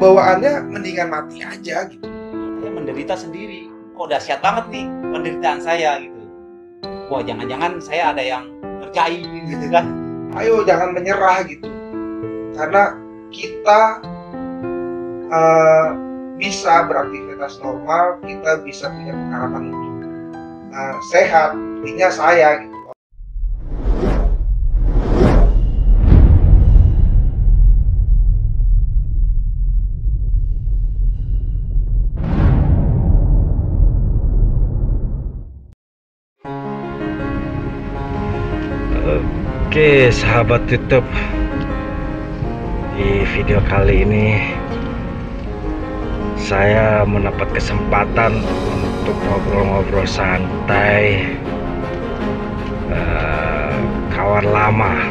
bawaannya mendingan mati aja gitu. Saya menderita sendiri, kok dahsyat banget nih penderitaan saya gitu. Wah, jangan-jangan saya ada yang ngerjain gitu kan. Ayo jangan menyerah gitu, karena kita bisa beraktivitas normal, kita bisa punya pengharapan untuk sehat. Intinya saya gitu. Oke sahabat YouTube, di video kali ini saya mendapat kesempatan untuk ngobrol-ngobrol santai. Kawan lama,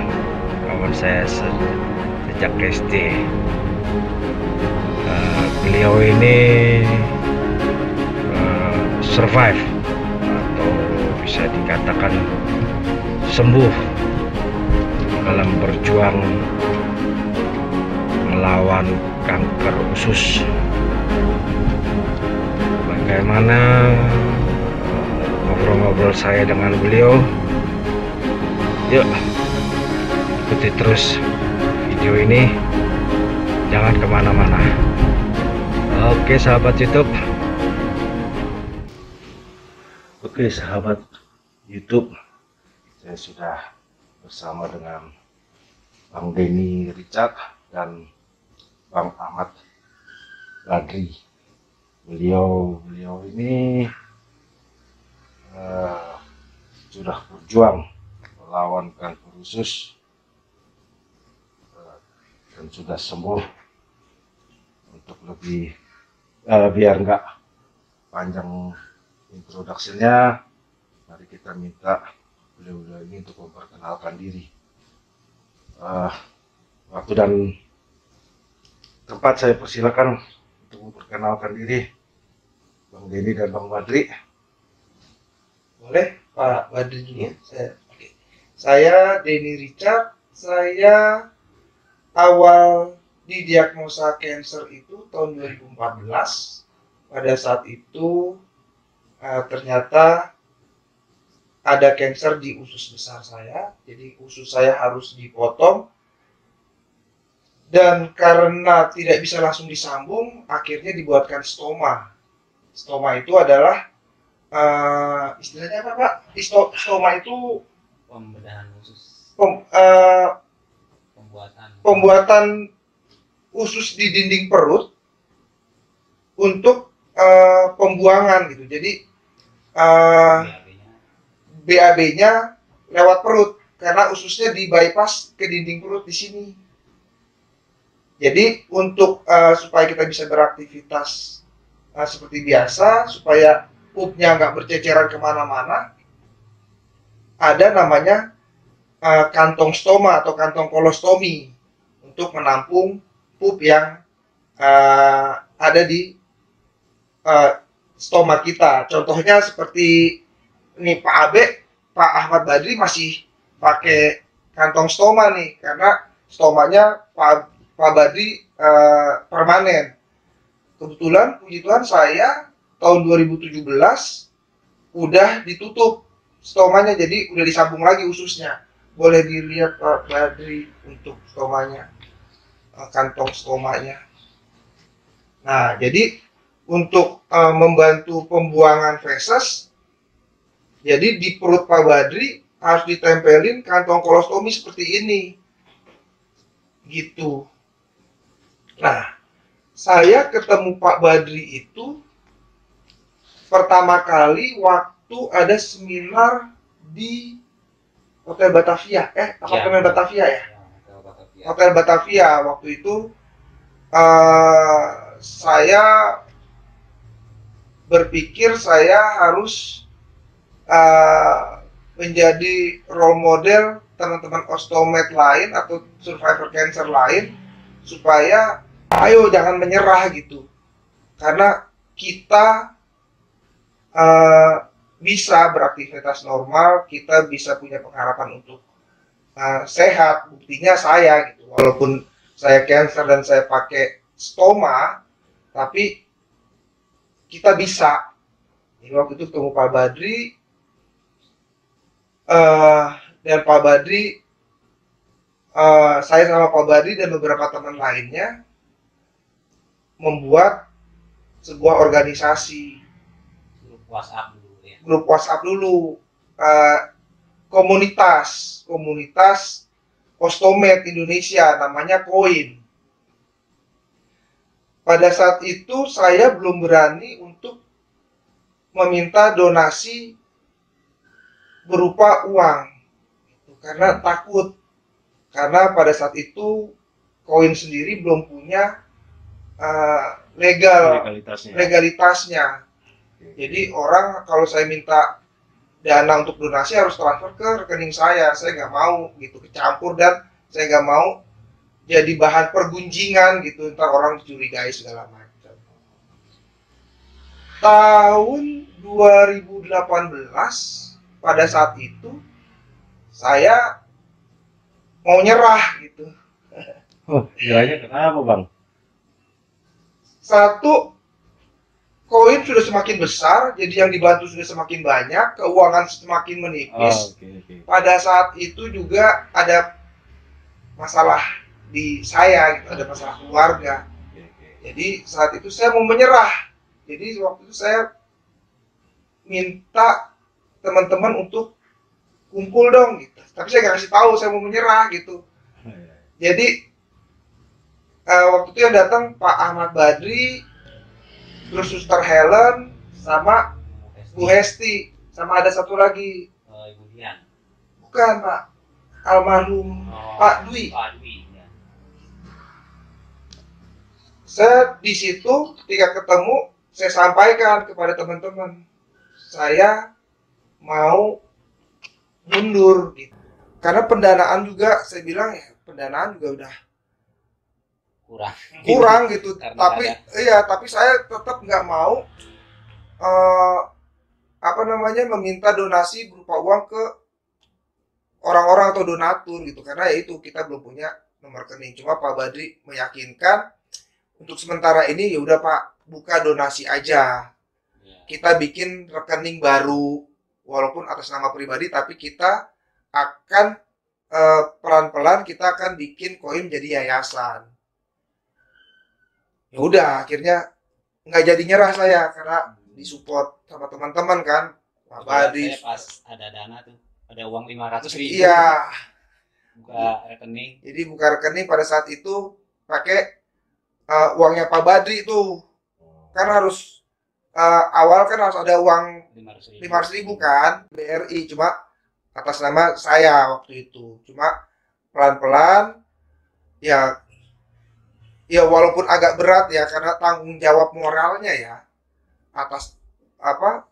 kawan saya sejak SD. Beliau ini survive atau bisa dikatakan sembuh dalam berjuang melawan kanker usus. Bagaimana ngobrol-ngobrol saya dengan beliau? Yuk ikuti terus video ini, jangan kemana-mana. Oke sahabat YouTube. Oke sahabat YouTube, saya sudah bersama dengan Bang Denny Richard dan Bang Ahmad Badri. Beliau ini sudah berjuang melawan kanker usus dan sudah sembuh. Untuk lebih biar nggak panjang introduksinya, mari kita minta beliau ini untuk memperkenalkan diri. Waktu dan tempat saya persilakan untuk memperkenalkan diri, Bang Denny dan Bang Badri. Boleh Pak Badri dulu ya? Saya Denny Richard. Saya awal didiagnosa cancer itu tahun 2014. Pada saat itu ternyata ada cancer di usus besar saya, jadi usus saya harus dipotong. Dan karena tidak bisa langsung disambung, akhirnya dibuatkan stoma. Stoma itu adalah istilahnya apa Pak? Stoma itu Pembedahan usus, pembuatan usus di dinding perut untuk pembuangan gitu. Jadi BAB-nya lewat perut karena ususnya di bypass ke dinding perut di sini. Jadi untuk supaya kita bisa beraktivitas seperti biasa, supaya pupnya nggak berceceran kemana-mana, ada namanya kantong stoma atau kantong kolostomi untuk menampung pup yang ada di stoma kita. Contohnya seperti ini Pak Ahmad Badri masih pakai kantong stoma nih, karena stomanya Pak Badri permanen. Kebetulan puji Tuhan saya tahun 2017 udah ditutup stomanya, jadi udah disambung lagi ususnya. Boleh dilihat Pak Badri untuk stomanya, kantong stomanya. Nah, jadi untuk membantu pembuangan feses, jadi di perut Pak Badri harus ditempelin kantong kolostomi seperti ini, gitu. Nah, saya ketemu Pak Badri itu pertama kali waktu ada seminar di Hotel Batavia, apartemen Batavia ya? Hotel Batavia. Waktu itu saya berpikir saya harus menjadi role model teman-teman osteomed lain atau survivor cancer lain, supaya ayo jangan menyerah gitu, karena kita bisa beraktivitas normal, kita bisa punya pengharapan untuk sehat. Buktinya saya gitu, walaupun saya cancer dan saya pakai stoma, tapi kita bisa. Jadi waktu itu ketemu Pak Badri, dan Pak Badri, saya sama Pak Badri dan beberapa teman lainnya membuat sebuah organisasi, Grup WhatsApp dulu ya. grup WhatsApp dulu, eh, komunitas Ostomed Indonesia, namanya Koin. Pada saat itu saya belum berani untuk meminta donasi berupa uang, karena takut, karena pada saat itu Koin sendiri belum punya legalitasnya. Jadi orang kalau saya minta dana untuk donasi harus transfer ke rekening saya nggak mau gitu kecampur, dan saya nggak mau jadi bahan pergunjingan gitu, ntar orang curigai segala macam. Tahun 2018 pada saat itu saya mau nyerah gitu. Oh, kiranya kenapa bang? Satu, koin sudah semakin besar, jadi yang dibantu sudah semakin banyak, keuangan semakin menipis. Okay. Pada saat itu juga ada masalah di saya, gitu, ada masalah keluarga. Jadi saat itu saya mau menyerah. Jadi waktu itu saya minta teman-teman untuk kumpul dong, gitu. Tapi saya nggak kasih tahu saya mau menyerah gitu. Jadi waktu itu yang datang Pak Ahmad Badri, terus Suster Helen, sama Bu Hesti, sama ada satu lagi. Ibu Dian. Bukan Pak, almarhum Pak Dwi. Pak Dwi. Ya. Saya di situ ketika ketemu, saya sampaikan kepada teman-teman, saya mau mundur gitu. Karena pendanaan juga, saya bilang ya, pendanaan juga udah kurang gitu. Tapi saya tetap nggak mau meminta donasi berupa uang ke orang-orang atau donatur gitu, karena ya itu kita belum punya nomor rekening. Cuma Pak Badri meyakinkan untuk sementara ini ya udah Pak, buka donasi aja. Kita bikin rekening baru walaupun atas nama pribadi, tapi kita akan pelan-pelan kita akan bikin koin jadi yayasan. Ya udah, akhirnya nggak jadi nyerah saya karena disupport sama teman-teman kan, Pak Badri. Pas ada dana tuh, ada uang 500.000. Iya. Buka rekening. Jadi buka rekening pada saat itu pakai uangnya Pak Badri itu. Kan harus awal kan harus ada uang 500.000 kan, BRI, cuma atas nama saya waktu itu. Cuma pelan-pelan ya walaupun agak berat ya, karena tanggung jawab moralnya ya, atas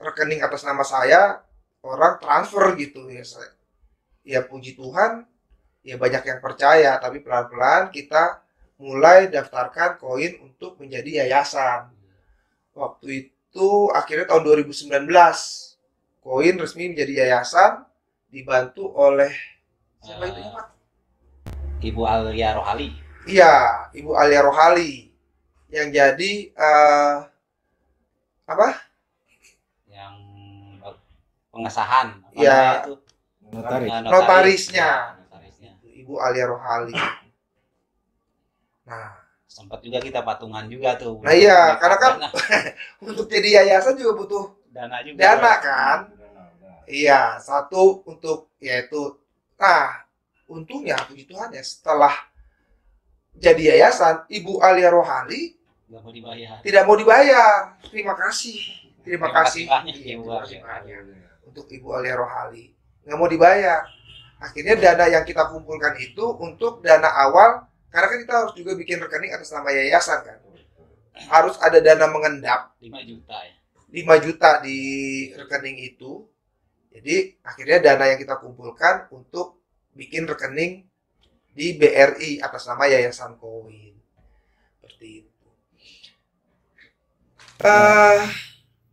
rekening atas nama saya, orang transfer gitu ya. Ya puji Tuhan ya banyak yang percaya, tapi pelan-pelan kita mulai daftarkan koin untuk menjadi yayasan. Waktu itu akhirnya tahun 2019 koin resmi menjadi yayasan, dibantu oleh siapa itu ya Pak? Ibu Alia Rohali. Iya, Ibu Alia Rohali yang jadi yang pengesahan ya, itu notarisnya. Ibu Alia Rohali. Nah, sempat juga kita patungan juga tuh. Nah iya, karena kan untuk jadi yayasan juga butuh dana juga. Dana kan? Iya, satu untuk yaitu. Nah, untungnya puji Tuhan ya, setelah jadi yayasan, Ibu Alia Rohali tidak mau dibayar. Terima kasih banyak, untuk Ibu Alia Rohali, nggak mau dibayar. Akhirnya dana yang kita kumpulkan itu untuk dana awal, karena kan kita harus juga bikin rekening atas nama yayasan kan, harus ada dana mengendap 5 juta ya. 5 juta di rekening itu. Jadi akhirnya dana yang kita kumpulkan untuk bikin rekening di BRI atas nama Yayasan Koin. Seperti itu.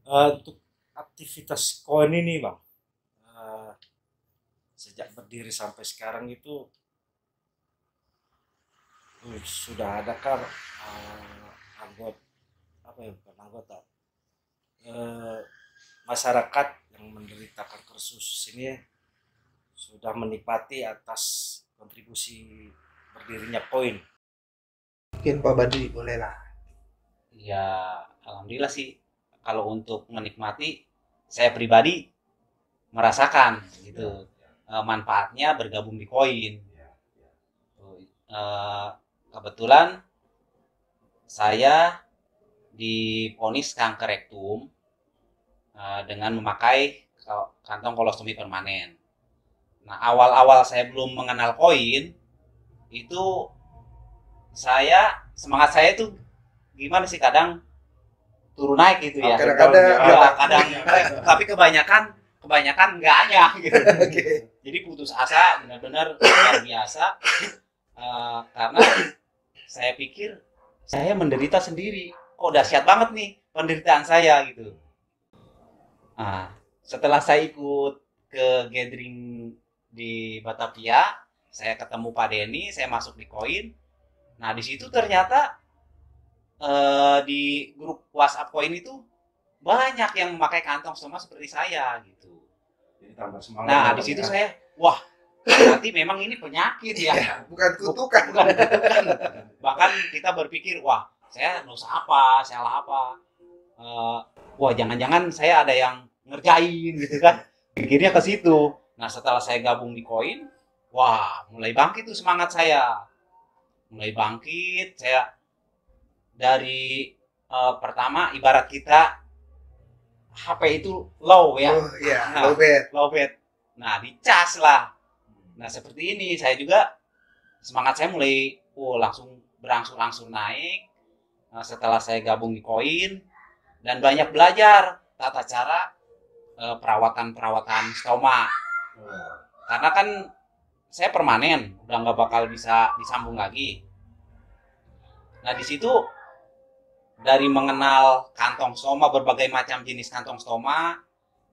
Untuk aktivitas koin ini bang, sejak berdiri sampai sekarang itu sudah adakah anggota bukan anggota masyarakat yang menderita kanker usus ini sudah menikmati atas kontribusi berdirinya koin. Mungkin Pak Badri boleh lah. Ya, alhamdulillah sih. Kalau untuk menikmati, saya pribadi merasakan gitu manfaatnya bergabung di koin. Kebetulan saya divonis kanker rektum dengan memakai kantong kolostomi permanen. Nah, awal-awal saya belum mengenal koin, itu semangat saya itu gimana sih, kadang turun naik gitu ya. Kadang-kadang Tapi kebanyakan enggaknya gitu. Jadi putus asa benar-benar luar biasa karena saya pikir saya menderita sendiri. Kok dahsyat banget nih penderitaan saya gitu. Nah, setelah saya ikut ke gathering di Batavia, saya ketemu Pak Denny, saya masuk di koin. Nah, di situ ternyata di grup WhatsApp koin itu banyak yang memakai kantong stoma seperti saya gitu. Jadi tambah semangat. Nah, di situ saya, wah, berarti memang ini penyakit ya. Bukan kutukan. Bukan kutukan. Bahkan kita berpikir, wah, saya dosa apa, salah apa. Wah, jangan-jangan saya ada yang ngerjain gitu kan. Pikirnya ke situ. Nah, setelah saya gabung di koin, wah, mulai bangkit tuh semangat saya. Mulai bangkit, saya dari pertama ibarat kita HP itu low ya. Oh iya, low bed. Nah, dicas lah. Nah, seperti ini saya juga semangat saya mulai langsung berangsur-angsur naik. Nah, setelah saya gabung di koin dan banyak belajar tata cara perawatan stoma. Karena kan saya permanen, udah nggak bakal bisa disambung lagi. Nah, di situ dari mengenal kantong stoma, berbagai macam jenis kantong stoma,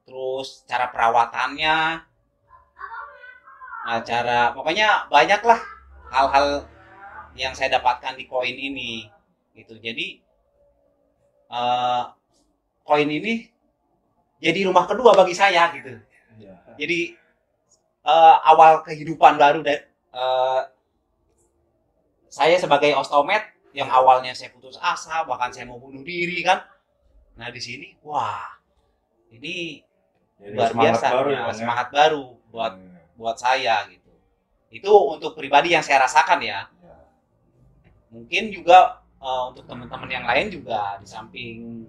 terus cara perawatannya, nah pokoknya banyak lah hal-hal yang saya dapatkan di koin ini gitu. Jadi koin ini jadi rumah kedua bagi saya gitu. Jadi awal kehidupan baru saya sebagai ostomed yang awalnya saya putus asa, bahkan saya mau bunuh diri kan. Nah, di sini wah, ini jadi luar biasa baru, ya, semangat baru buat saya gitu. Itu untuk pribadi yang saya rasakan ya. Mungkin juga untuk teman-teman yang lain juga di samping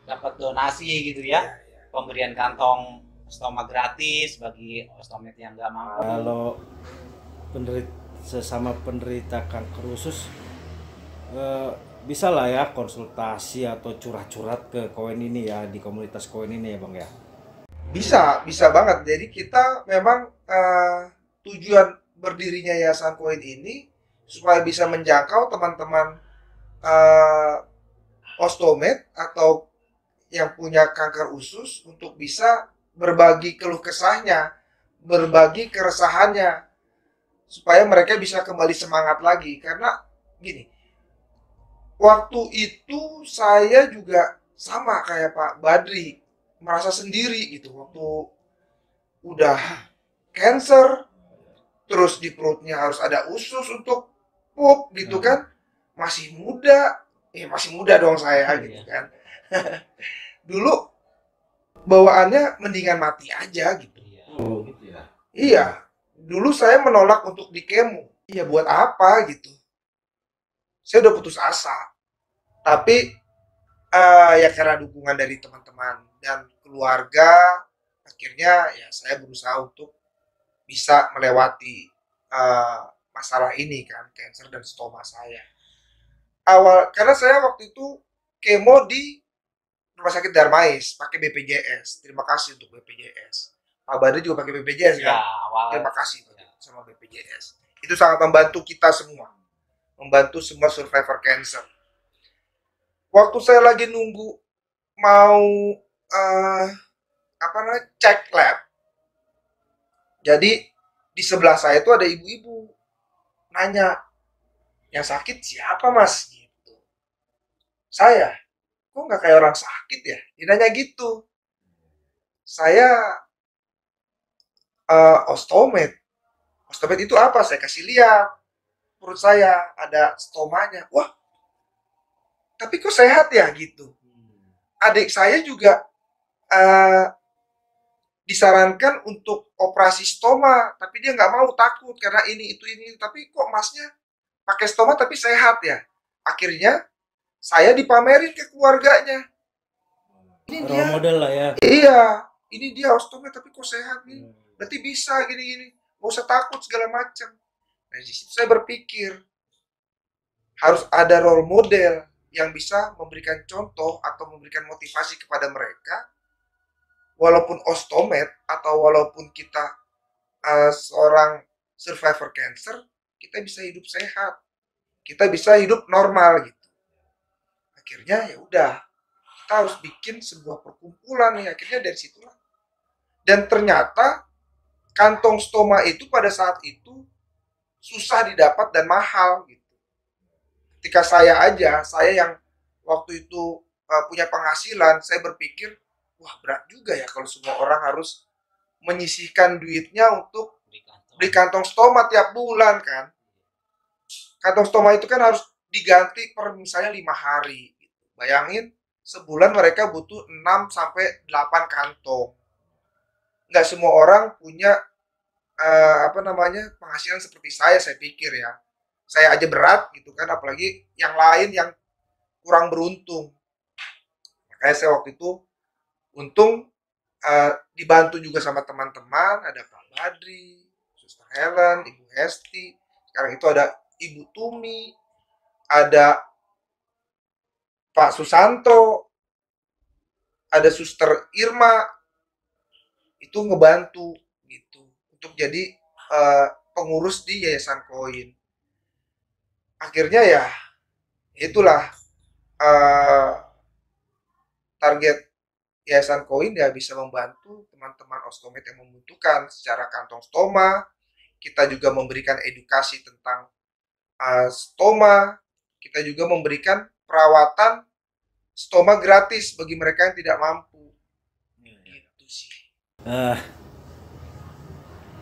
dapat donasi gitu ya, pemberian kantong stoma gratis bagi ostomed yang nggak mampu. Kalau sesama penderita kanker usus bisa lah ya konsultasi atau curhat-curhat ke koin ini ya, di komunitas koin ini ya Bang ya. Bisa banget. Jadi kita memang tujuan berdirinya Yayasan Koin ini supaya bisa menjangkau teman-teman ostomed atau yang punya kanker usus untuk bisa berbagi keluh kesahnya, berbagi keresahannya, supaya mereka bisa kembali semangat lagi. Karena gini, waktu itu saya juga sama kayak Pak Badri, merasa sendiri gitu. Waktu udah cancer, terus di perutnya harus ada usus untuk pup gitu kan. Masih muda dong saya gitu kan. Dulu bawaannya mendingan mati aja gitu. Oh gitu ya. Iya, dulu saya menolak untuk di kemo. Iya, buat apa gitu. Saya udah putus asa. Tapi ya karena dukungan dari teman-teman dan keluarga, akhirnya ya saya berusaha untuk bisa melewati masalah ini kan, cancer dan stoma saya. Karena saya waktu itu kemo di Rumah Sakit Darmais pakai BPJS. Terima kasih untuk BPJS. Pak Badri juga pakai BPJS kan? Terima kasih sama BPJS. Itu sangat membantu kita semua. Membantu semua survivor cancer. Waktu saya lagi nunggu mau cek lab. Jadi di sebelah saya itu ada ibu-ibu nanya, yang sakit siapa mas? Gitu. Saya, kok nggak kayak orang sakit ya? Dia nanya gitu. Saya ostomed. Ostomed itu apa? Saya kasih lihat. Perut saya ada stomanya. Wah, tapi kok sehat ya gitu. Adik saya juga eh, disarankan untuk operasi stoma, tapi dia nggak mau, takut karena ini. Tapi kok masnya pakai stoma tapi sehat ya? Akhirnya saya dipamerin ke keluarganya. Ini Role dia, model lah ya. iya, ini dia ostomed tapi kok sehat nih. Berarti bisa gini-gini. Gak usah takut segala macam. Nah, di situ saya berpikir harus ada role model yang bisa memberikan contoh atau memberikan motivasi kepada mereka, walaupun ostomed atau walaupun kita seorang survivor cancer, kita bisa hidup sehat, kita bisa hidup normal gitu. Akhirnya ya udah, kita harus bikin sebuah perkumpulan nih. Akhirnya dari situlah. Dan ternyata kantong stoma itu pada saat itu susah didapat dan mahal gitu. Ketika saya yang waktu itu punya penghasilan, saya berpikir, wah berat juga ya kalau semua orang harus menyisihkan duitnya untuk beli kantong stoma tiap bulan kan. Kantong stoma itu kan harus diganti per misalnya 5 hari. Bayangin, sebulan mereka butuh 6 sampai 8 kantong. Nggak semua orang punya penghasilan seperti saya pikir ya. Saya aja berat gitu kan, apalagi yang lain yang kurang beruntung. Makanya saya waktu itu untung dibantu juga sama teman-teman, ada Pak Badri, Suster Helen, Ibu Hesti, sekarang itu ada Ibu Tumi, ada Pak Susanto, ada Suster Irma, itu ngebantu gitu untuk jadi pengurus di Yayasan Koin. Akhirnya ya itulah target Yayasan Koin ya, bisa membantu teman-teman ostomed yang membutuhkan secara kantong stoma. Kita juga memberikan edukasi tentang stoma. Kita juga memberikan perawatan stoma gratis bagi mereka yang tidak mampu. Gitu sih.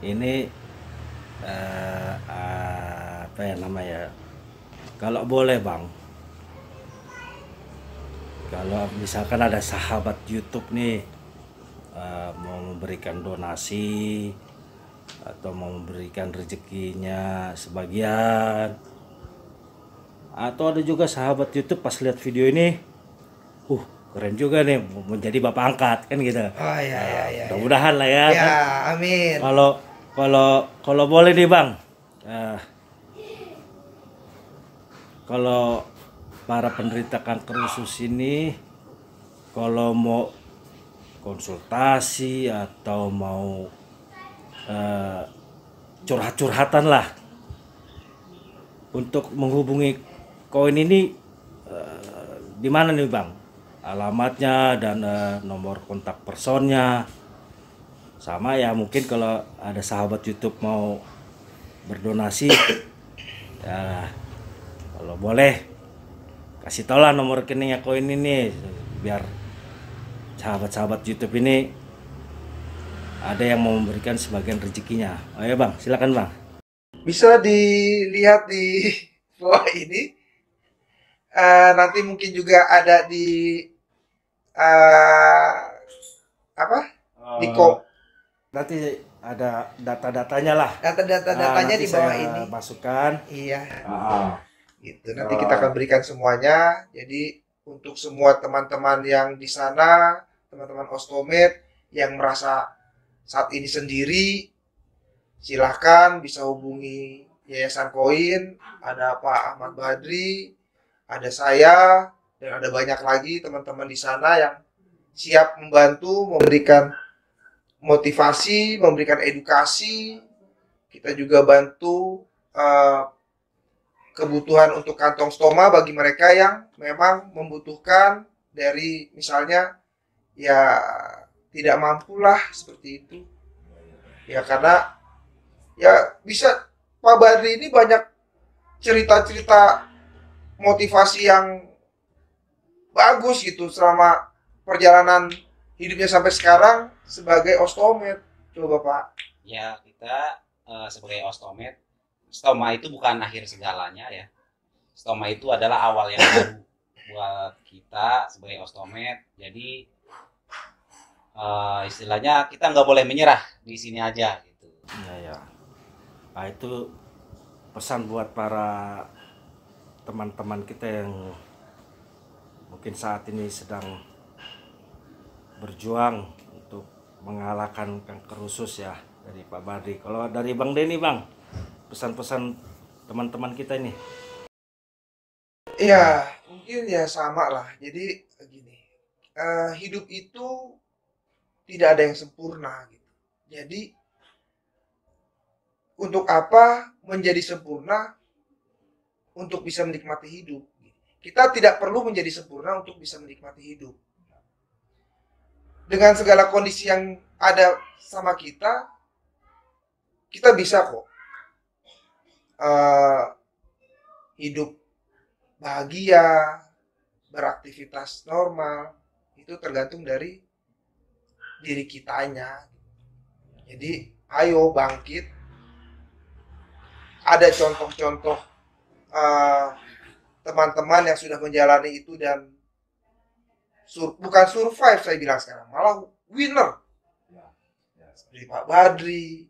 Ini apa ya namanya? Kalau boleh Bang, kalau misalkan ada sahabat YouTube nih mau memberikan donasi atau mau memberikan rezekinya sebagian, atau ada juga sahabat YouTube pas lihat video ini, keren juga nih mau menjadi bapak angkat kan gitu. Oh ya. Mudah-mudahan lah ya. Ya, amin. Kalau boleh nih Bang, kalau para penderita kanker usus ini kalau mau konsultasi atau mau curhat-curhatan lah untuk menghubungi Koin ini, di mana nih Bang? Alamatnya dan nomor kontak personnya. Sama ya, mungkin kalau ada sahabat YouTube mau berdonasi ya, kalau boleh kasih tau lah nomor rekeningnya Koin ini, biar sahabat-sahabat YouTube ini ada yang mau memberikan sebagian rezekinya. Ayo Bang, silakan Bang. Bisa dilihat di bawah ini. Nanti mungkin juga ada di di Nanti ada data-datanya lah. Data-datanya di bawah saya ini. Masukkan. Iya. Gitu. Nanti kita akan berikan semuanya. Jadi untuk semua teman-teman yang di sana, teman-teman ostomed yang merasa saat ini sendiri, silahkan bisa hubungi Yayasan Koin. Ada Pak Ahmad Badri, ada saya, dan ada banyak lagi teman-teman di sana yang siap membantu, memberikan motivasi, memberikan edukasi. Kita juga bantu kebutuhan untuk kantong stoma bagi mereka yang memang membutuhkan, dari misalnya ya tidak mampu lah seperti itu. Ya karena ya bisa, Pak Badri ini banyak cerita-cerita motivasi yang bagus gitu selama perjalanan hidupnya sampai sekarang sebagai ostomed. Coba Pak. Ya, kita sebagai ostomed, stoma itu bukan akhir segalanya ya. Stoma itu adalah awal yang baru buat kita sebagai ostomed. Jadi istilahnya kita nggak boleh menyerah di sini aja gitu. Ya. Nah, itu pesan buat para teman-teman kita yang mungkin saat ini sedang berjuang untuk mengalahkan kanker usus ya, dari Pak Badri. Kalau dari Bang Denny, Bang, pesan-pesan teman-teman kita ini. Ya, mungkin ya sama lah. Jadi gini, hidup itu tidak ada yang sempurna gitu. Jadi untuk apa menjadi sempurna untuk bisa menikmati hidup? Kita tidak perlu menjadi sempurna untuk bisa menikmati hidup. Dengan segala kondisi yang ada sama kita bisa kok hidup bahagia, beraktivitas normal. Itu tergantung dari diri kitanya. Jadi ayo bangkit. Ada contoh-contoh teman-teman yang sudah menjalani itu dan bukan survive saya bilang sekarang, malah winner. Seperti Pak Badri.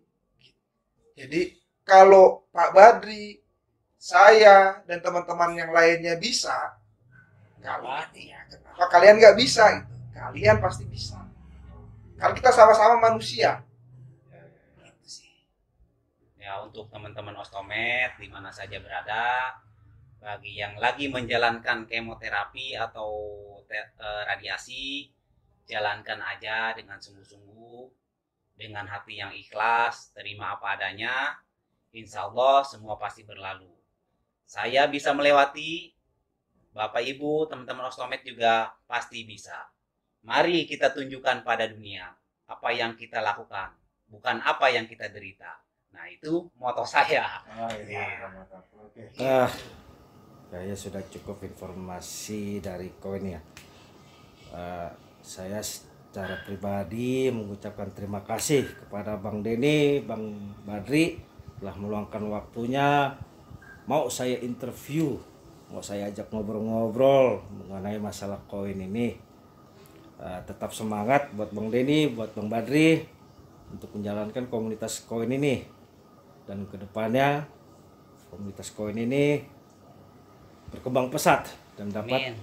Jadi kalau Pak Badri, saya dan teman-teman yang lainnya bisa, kenapa kalian nggak bisa? Gitu. Kalian pasti bisa. Karena kita sama-sama manusia. Gitu sih. Ya, untuk teman-teman ostomed di mana saja berada, bagi yang lagi menjalankan kemoterapi atau radiasi, jalankan aja dengan sungguh-sungguh, dengan hati yang ikhlas, terima apa adanya. Insya Allah semua pasti berlalu. Saya bisa melewati, Bapak Ibu, teman-teman ostomed juga pasti bisa. Mari kita tunjukkan pada dunia apa yang kita lakukan, bukan apa yang kita derita. Nah, itu moto saya. Kayaknya sudah cukup informasi dari koin ya. Saya secara pribadi mengucapkan terima kasih kepada Bang Denny, Bang Badri telah meluangkan waktunya. Mau saya interview, mau saya ajak ngobrol-ngobrol mengenai masalah koin ini. Tetap semangat buat Bang Denny, buat Bang Badri untuk menjalankan komunitas koin ini. Dan kedepannya komunitas koin ini berkembang pesat dan dapat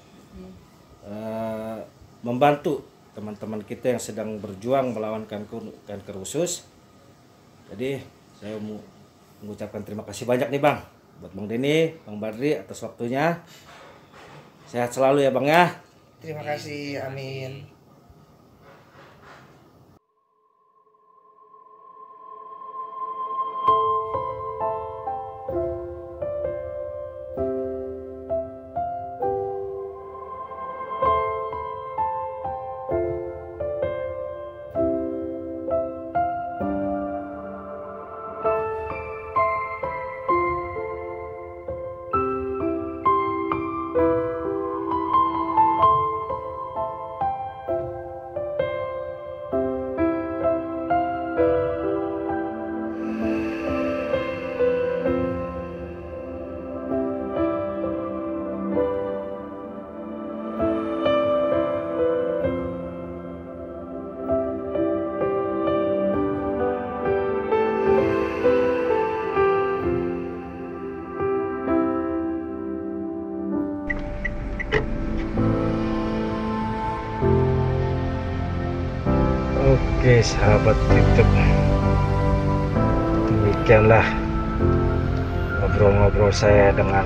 membantu teman-teman kita yang sedang berjuang melawan kanker usus. Jadi saya mau mengucapkan terima kasih banyak nih Bang buat Bang Denny, Bang Badri atas waktunya. Sehat selalu ya Bang ya. Terima kasih, amin. Oke sahabat YouTube, demikianlah ngobrol-ngobrol saya dengan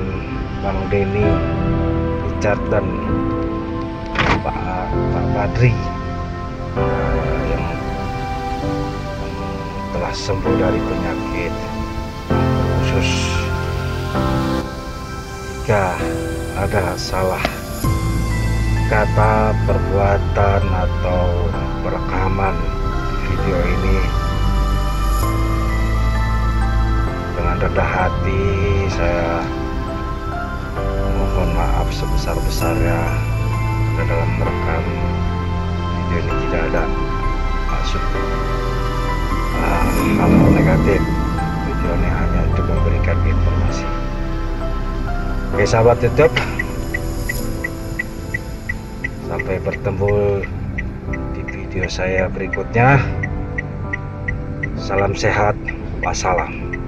Bang Denny, Richard dan Pak Badri yang telah sembuh dari penyakit usus. Jika ada salah kata, perbuatan atau perekaman video ini, dengan rendah hati saya mohon maaf sebesar-besarnya. karena dalam merekam video ini tidak ada maksud hal-hal negatif. Tujuannya hanya untuk memberikan informasi. Oke sahabat YouTube, sampai bertemu di video saya berikutnya. Salam sehat, wassalam.